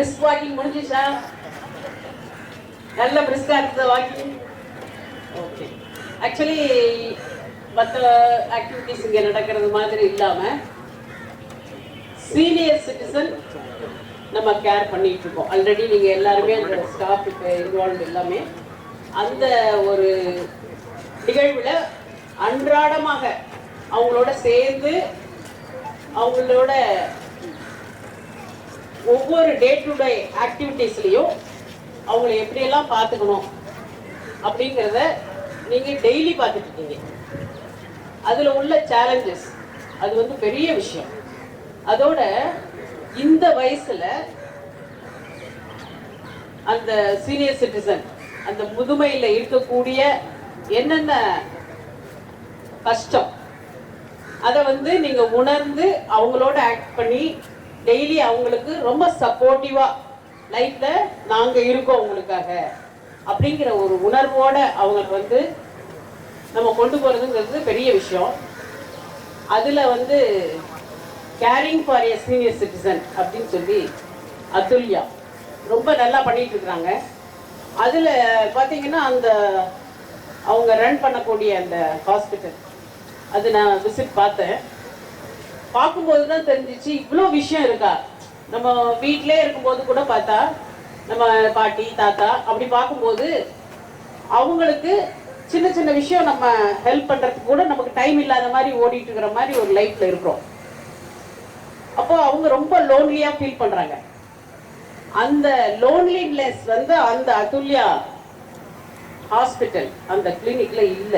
Brisk walking முடிஞ்சிச்சா? நல்ல பிரிஸ்கா இருந்தது வாக்கிங். ஓகே. ஆக்சுவலி மற்ற ஆக்டிவிட்டிஸ் இங்கே நடக்கிறது மாதிரி இல்லாமல் சீனியர் சிட்டிசன் நம்ம கேர் பண்ணிட்டு இருக்கோம். ஆல்ரெடி நீங்கள் எல்லாருமே அந்த ஸ்டாஃப் இப்போ இன்வால்வ் எல்லாமே அந்த ஒரு நிகழ்வில் அன்றாடமாக அவங்களோட சேர்ந்து அவங்களோட ஒவ்வொரு டே டு டே ஆக்டிவிட்டீஸ்லையும் அவங்கள எப்படியெல்லாம் பார்த்துக்கணும் அப்படிங்கிறத நீங்கள் டெய்லி பார்த்துட்டு இருக்கீங்க. அதில் உள்ள சேலஞ்சஸ் அது வந்து பெரிய விஷயம். அதோட இந்த வயசுல அந்த சீனியர் சிட்டிசன் அந்த முதுமையில் இருக்கக்கூடிய என்னென்ன கஷ்டம் அதை வந்து நீங்க உணர்ந்து அவங்களோட ஆக்ட் பண்ணி டெய்லி அவங்களுக்கு ரொம்ப சப்போர்ட்டிவா லைஃப்ல நாங்க இருக்கோம் உங்களுக்காக அப்படிங்கிற ஒரு உணர்வோட அவங்களுக்கு வந்து நம்ம கொண்டு போறதுங்கிறது பெரிய விஷயம். அதுல வந்து carrying for a senior citizen அப்படின்னு சொல்லி அதுல்யா ரொம்ப நல்லா பண்ணிட்டு இருக்கிறாங்க. அதில் பார்த்தீங்கன்னா அந்த அவங்க ரன் பண்ணக்கூடிய அந்த ஹாஸ்பிட்டல் அது நான் விசிட் பார்த்தேன். பார்க்கும்போது தான் தெரிஞ்சிச்சு இவ்வளோ விஷயம் இருக்கா. நம்ம வீட்டிலே இருக்கும்போது கூட பார்த்தா நம்ம பாட்டி தாத்தா அப்படி பார்க்கும்போது அவங்களுக்கு சின்ன சின்ன விஷயம் நம்ம ஹெல்ப் பண்ணுறதுக்கு கூட நமக்கு டைம் இல்லாத மாதிரி ஓடிட்டு இருக்கிற மாதிரி ஒரு லைஃப்பில் இருக்கிறோம். அப்போ அவங்க ரொம்ப லோன்லியா ஃபீல் பண்றாங்க. அந்த லோன்லினஸ் வந்து அந்த அதுல்யா ஹாஸ்பிட்டல் அந்த கிளினிக்ல இல்ல.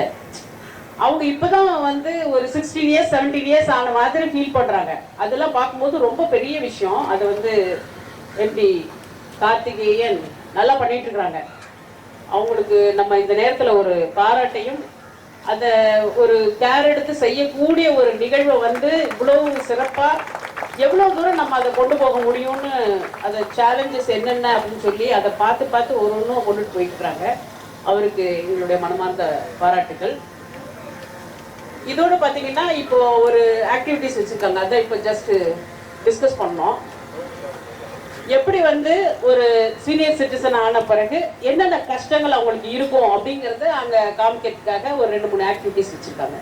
அவங்க இப்பதான் வந்து ஒரு 16 இயர்ஸ் 17 இயர்ஸ் ஆன மாதிரி ஃபீல் பண்றாங்க. அதெல்லாம் பார்க்கும்போது ரொம்ப பெரிய விஷயம். அதை வந்து எப்படி கார்த்திகேயன் நல்லா பண்ணிட்டு இருக்கிறாங்க. அவங்களுக்கு நம்ம இந்த நேரத்துல ஒரு பாராட்டையும் அந்த ஒரு கேர் எடுத்து செய்யக்கூடிய ஒரு நிகழ்வை வந்து இவ்வளவு சிறப்பா எவ்வளவு தூரம் நம்ம அதை கொண்டு போக முடியும்னு அதை சேலஞ்சஸ் என்னென்ன அப்படின்னு சொல்லி அதை பார்த்து பார்த்து ஒரு ஒன்றும் கொண்டுட்டு போயிருக்கிறாங்க. அவருக்கு எங்களுடைய மனமார்ந்த பாராட்டுகள். இதோடு பார்த்தீங்கன்னா இப்போ ஒரு ஆக்டிவிட்டிஸ் வச்சுருக்காங்க. அதை இப்போ ஜஸ்ட் டிஸ்கஸ் பண்ணோம். எப்படி வந்து ஒரு சீனியர் சிட்டிசன் ஆன பிறகு என்னென்ன கஷ்டங்கள் அவங்களுக்கு இருக்கும் அப்படிங்கிறத அங்கே காமிக்கிறதுக்காக ஒரு 2-3 ஆக்டிவிட்டிஸ் வச்சுருக்காங்க.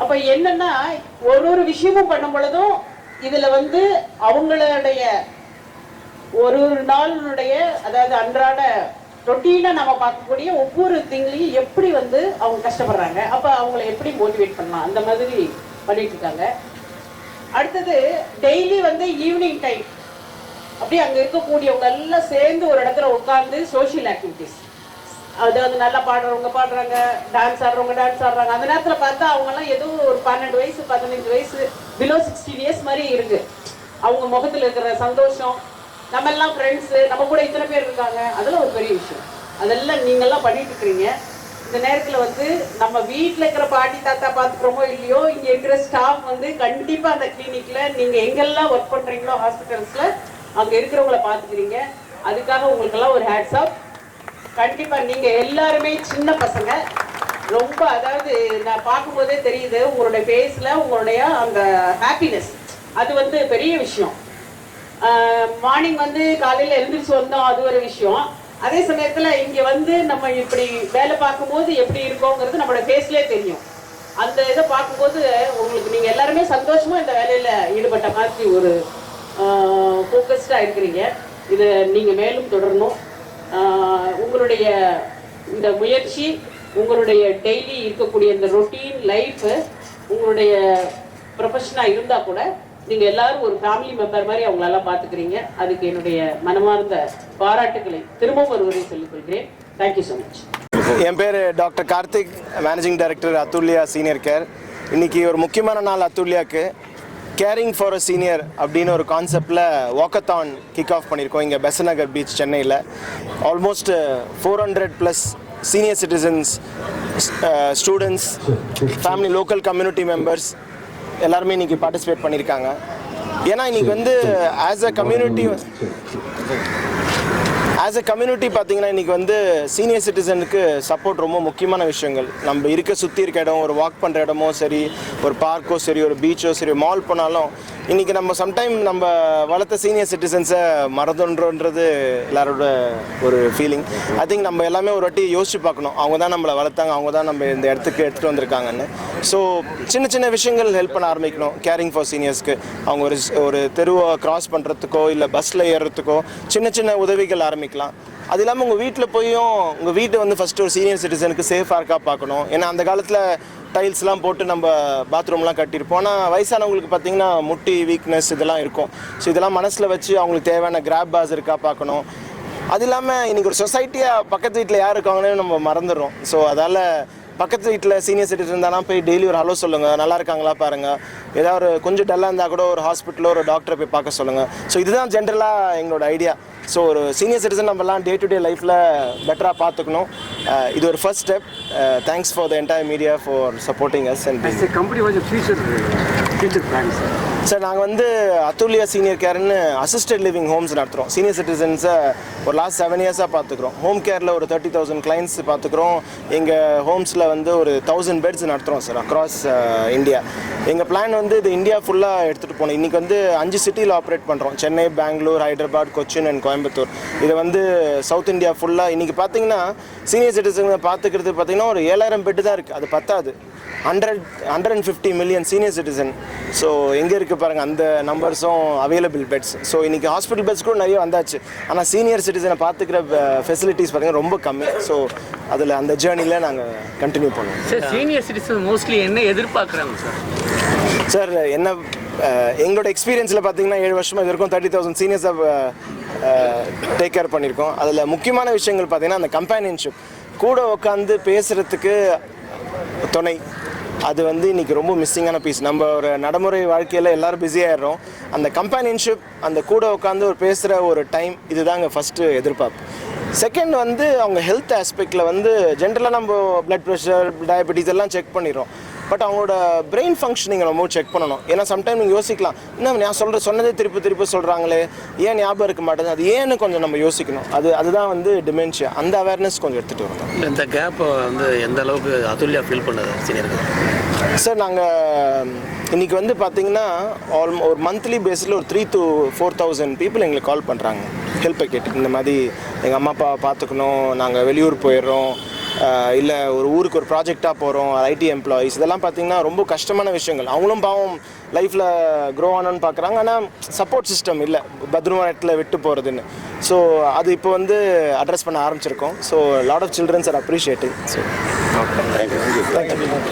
அப்போ என்னன்னா ஒரு விஷயமும் பண்ணும் பொழுதும் இதுல வந்து அவங்களுடைய ஒரு நாளுடைய அதாவது அன்றாட ரொட்டீனா நம்ம பார்க்கக்கூடிய ஒவ்வொரு திங்லையும் எப்படி வந்து அவங்க கஷ்டப்படுறாங்க, அப்ப அவங்களை எப்படி மோட்டிவேட் பண்ணலாம் அந்த மாதிரி பண்ணிட்டு இருக்காங்க. அடுத்தது டெய்லி வந்து ஈவினிங் டைம் அப்படியே அங்க இருக்கக்கூடியவங்க எல்லாம் சேர்ந்து ஒரு இடத்துல உட்கார்ந்து சோசியல் ஆக்டிவிட்டிஸ், அதாவது நல்லா பாடுறவங்க பாடுறாங்க, டான்ஸ் ஆடுறவங்க டான்ஸ் ஆடுறாங்க. அந்த நேரத்தில் பார்த்தா அவங்கெல்லாம் ஏதோ ஒரு 12 வயசு 15 வயசு பிலோ 16 இயர்ஸ் மாதிரி இருக்கு. அவங்க முகத்தில் இருக்கிற சந்தோஷம், நம்ம எல்லாம் ஃப்ரெண்ட்ஸு, நம்ம கூட இத்தனை பேர் இருக்காங்க, அதெல்லாம் ஒரு பெரிய விஷயம். அதெல்லாம் நீங்கள்லாம் பண்ணிட்டு இருக்கிறீங்க. இந்த நேரத்தில் வந்து நம்ம வீட்டில் இருக்கிற பாட்டி தாத்தா பார்த்துக்கிறோமோ இல்லையோ, இங்கே இருக்கிற ஸ்டாஃப் வந்து கண்டிப்பாக அந்த கிளினிக்கில் நீங்கள் எங்கெல்லாம் ஒர்க் பண்ணுறீங்களோ ஹாஸ்பிட்டல்ஸில் அங்கே இருக்கிறவங்கள பார்த்துக்கிறீங்க. அதுக்காக உங்களுக்கெல்லாம் ஒரு ஹேட்ஸ் ஆஃப். கண்டிப்பா நீங்க எல்லாருமே சின்ன பசங்க. ரொம்ப அதாவது நான் பார்க்கும்போதே தெரியுது உங்களுடைய ஃபேஸ்ல உங்களுடைய அந்த ஹாப்பினஸ், அது வந்து பெரிய விஷயம். மார்னிங் வந்து காலையில எழுந்திரிச்சு வந்தோம், அது ஒரு விஷயம். அதே சமயத்துல இங்க வந்து நம்ம இப்படி வேலை பார்க்கும்போது எப்படி இருக்கோங்கிறது நம்மளோட ஃபேஸ்லயே தெரியும். அந்த இதை பார்க்கும்போது உங்களுக்கு நீங்க எல்லாருமே சந்தோஷமா இந்த வேலையில ஈடுபட்ட மாதிரி ஒரு ஃபோக்கஸ்டா இருக்கிறீங்க. இதை நீங்க மேலும் தொடரணும். உங்களுடைய இந்த முயற்சி, உங்களுடைய டெய்லி இருக்கக்கூடிய இந்த ரொட்டீன் லைஃப் உங்களுடைய ப்ரொஃபஷனாக இருந்தால் கூட நீங்கள் எல்லாரும் ஒரு ஃபேமிலி மெம்பர் மாதிரி அவங்களெல்லாம் பார்த்துக்கிறீங்க. அதுக்கு என்னுடைய மனமார்ந்த பாராட்டுக்களை திரும்பவும் ஒருவரை சொல்லிக் கொள்கிறேன். Thank you so much. என் பேர் doctor Karthik, managing director Athulya senior care. இன்றைக்கி ஒரு முக்கியமான நாள். அதுல்யாவுக்கு கேரிங் ஃபார் அ சீனியர் அப்படின்னு ஒரு கான்செப்டில் வாக்கத்தான் கிக் ஆஃப் பண்ணியிருக்கோம் இங்கே பெசன்ட் நகர் பீச் சென்னையில். Almost 400+ senior citizens, students, family, local community members எல்லாருமே இன்றைக்கி பார்ட்டிசிபேட் பண்ணியிருக்காங்க. ஏன்னா இன்றைக்கி வந்து ஆஸ் அ கம்யூனிட்டி பார்த்திங்கன்னா இன்றைக்கி வந்து சீனியர் சிட்டிசனுக்கு சப்போர்ட் ரொம்ப முக்கியமான விஷயங்கள். நம்ம சுற்றி இருக்க இடம், ஒரு வாக் பண்ணுற இடமோ சரி, ஒரு பார்க்கோ சரி, ஒரு பீச்சோ சரி, மால் போனாலும் இன்றைக்கி நம்ம சம்டைம் நம்ம வளர்த்த சீனியர் சிட்டிசன்ஸை மறந்துன்றோன்றது எல்லாரோட ஒரு ஃபீலிங். ஐ திங்க் நம்ம எல்லாமே ஒரு வாட்டி யோசிச்சு பார்க்கணும், அவங்க தான் நம்மளை வளர்த்தாங்க, அவங்க தான் நம்ம இந்த இடத்துக்கு எடுத்துகிட்டு வந்திருக்காங்கன்னு. ஸோ சின்ன சின்ன விஷயங்கள் ஹெல்ப் பண்ண ஆரம்பிக்கணும் கேரிங் ஃபார் சீனியர்ஸ்க்கு. அவங்க ஒரு தெருவை கிராஸ் பண்ணுறதுக்கோ இல்லை பஸ்ஸில் ஏறுறதுக்கோ சின்ன சின்ன உதவிகள் ஆரம்பிக்கலாம். அது இல்லாமல் உங்கள் வீட்டில் போயும் உங்கள் வீட்டை வந்து ஃபஸ்ட்டு ஒரு சீனியர் சிட்டிசனுக்கு சேஃபாக இருக்கா பார்க்கணும். ஏன்னா அந்த காலத்தில் டைல்ஸ்லாம் போட்டு நம்ம பாத்ரூம்லாம் கட்டியிருப்போம். ஆனால் வயசானவங்களுக்கு பார்த்திங்கன்னா முட்டி வீக்னஸ் இதெல்லாம் இருக்கும். ஸோ இதெல்லாம் மனசில் வச்சு அவங்களுக்கு தேவையான கிராப் பாஸ் இருக்கா பார்க்கணும். அது இல்லாமல் இன்றைக்கி ஒரு சொசைட்டியாக பக்கத்து வீட்டில் யார் இருக்காங்கன்னு நம்ம மறந்துடுறோம். ஸோ அதால் பக்கத்து வீட்டில் சீனியர் சிட்டிசன் இருந்தாலும் போய் டெய்லி ஒரு ஹலோ சொல்லுங்கள், நல்லா இருக்காங்களா பாருங்கள். ஏதாவது ஒரு கொஞ்சம் டல்லாக இருந்தால் கூட ஒரு ஹாஸ்பிட்டலோ ஒரு டாக்டரை போய் பார்க்க சொல்லுங்கள். ஸோ இதுதான் ஜென்ரலாக எங்களோட ஐடியா. ஸோ ஒரு சீனியர் சிட்டிசன் நம்மலாம் டே டு டே லைஃப்பில் பெட்டராக பார்த்துக்கணும். இது ஒரு first step. Thanks for the entire media for supporting us. And company வந்து ஃபியூச்சர் பிளான்ஸ் சார், நாங்கள் வந்து அதுல்யா சீனியர் கேர்னு அசிஸ்டட் லிவிங் ஹோம்ஸ் நடத்துகிறோம். சீனியர் சிட்டிசன்ஸை ஒரு லாஸ்ட் 7 இயர்ஸாக பார்த்துக்குறோம். ஹோம் கேரில் ஒரு 30,000 கிளைண்ட்ஸ் பார்த்துக்குறோம். எங்கள் ஹோம்ஸில் வந்து ஒரு 1000 பெட்ஸ் நடத்துகிறோம் சார் அக்ராஸ் இந்தியா. எங்கள் பிளான் வந்து இது இந்தியா ஃபுல்லாக எடுத்துகிட்டு போகணும். இன்றைக்கி வந்து 5 சிட்டியில் ஆப்ரேட் பண்ணுறோம். சென்னை, பெங்களூர், ஹைதராபாத், கொச்சின் அண்ட் கோயம்புத்தூர். இதை வந்து சவுத் இந்தியா ஃபுல்லாக இன்றைக்கி பார்த்தீங்கன்னா சீனியர் சிட்டிசனை பார்த்துக்கிறது பார்த்திங்கன்னா ஒரு 7000 பெட்டு தான் இருக்குது. அது பத்தாது. 150 மில்லியன் சீனியர் சிட்டிசன். ஸோ எங்கே இருக்குது பாருங்கள், அந்த நம்பர்ஸும் அவைலபிள் பெட்ஸ். ஸோ இன்றைக்கி ஹாஸ்பிட்டல் பெட்ஸ் கூட நிறைய வந்தாச்சு. ஆனால் சீனியர் சிட்டிசனை பார்த்துக்கிற ஃபெசிலிட்டிஸ் பார்த்திங்கன்னா ரொம்ப கம்மி. ஸோ அதில் அந்த ஜேர்னியில் நாங்கள் கண்டினியூ பண்ணுவோம். சார், சீனியர் சிட்டிசன் மோஸ்ட்லி என்ன எதிர்பார்க்குறாங்க சார்? என்ன எங்களோட எக்ஸ்பீரியன்ஸில் பார்த்தீங்கன்னா 7 வருஷமாக இது வரைக்கும் 30,000 சீனியர்ஸை டேக் கேர் பண்ணியிருக்கோம். அதில் முக்கியமான விஷயங்கள் பார்த்தீங்கன்னா அந்த கம்பேனியன்ஷிப், கூட உட்காந்து பேசுகிறதுக்கு துணை. அது வந்து இன்றைக்கி ரொம்ப மிஸ்ஸிங்கான பீஸ். நம்ம ஒரு நடைமுறை வாழ்க்கையில் எல்லோரும் பிஸியாகிடுறோம். அந்த கம்பேனியன்ஷிப், அந்த கூட உட்காந்து ஒரு பேசுகிற ஒரு டைம், இதுதாங்க ஃபஸ்ட்டு எதிர்பார்ப்பு. செகண்ட் வந்து அவங்க ஹெல்த் ஆஸ்பெக்டில் வந்து ஜென்ரலாக நம்ம பிளட் ப்ரெஷர், டயபெட்டிஸ் எல்லாம் செக் பண்ணிடுறோம். பட் அவங்களோட பிரெயின் ஃபங்க்ஷனிங் ரொம்ப செக் பண்ணணும். ஏன்னா சம்டைம் நீங்கள் யோசிக்கலாம், இன்னும் நான் சொன்னதே திருப்பி சொல்கிறாங்களே, ஏன் ஞாபகம் இருக்க மாட்டேங்குது, அது ஏன்னு கொஞ்சம் நம்ம யோசிக்கணும். அதுதான் வந்து டிமென்ஷியா. அந்த அவேர்னஸ் கொஞ்சம் எடுத்துகிட்டு வரணும். இந்த கேப்பை வந்து எந்த அளவுக்கு அதுல்யா ஃபீல் பண்ணுது சீனியர்கள்? சார், நாங்கள் இன்றைக்கி வந்து பார்த்திங்கன்னா ஒரு மந்த்லி பேஸில் ஒரு 3,000 to 4,000 பீப்புள் எங்களுக்கு கால் பண்ணுறாங்க ஹெல்ப்பை கேட்டு. இந்த மாதிரி எங்கள் அம்மா அப்பா பார்த்துக்கணும், நாங்கள் வெளியூர் போயிடுறோம், இல்லை ஒரு ஊருக்கு ஒரு ப்ராஜெக்டாக போகிறோம், ஐடி எம்ப்ளாயீஸ். இதெல்லாம் பார்த்திங்கன்னா ரொம்ப கஷ்டமான விஷயங்கள். அவங்களும் பாவம் லைஃப்பில் க்ரோ ஆனோன்னு பார்க்குறாங்க. ஆனால் சப்போர்ட் சிஸ்டம் இல்லை, பத்ரூமா இடத்துல விட்டு போகிறதுன்னு. ஸோ அது இப்போ வந்து அட்ரஸ் பண்ண ஆரம்பிச்சிருக்கோம். So lot of childrens are appreciating. So thank you.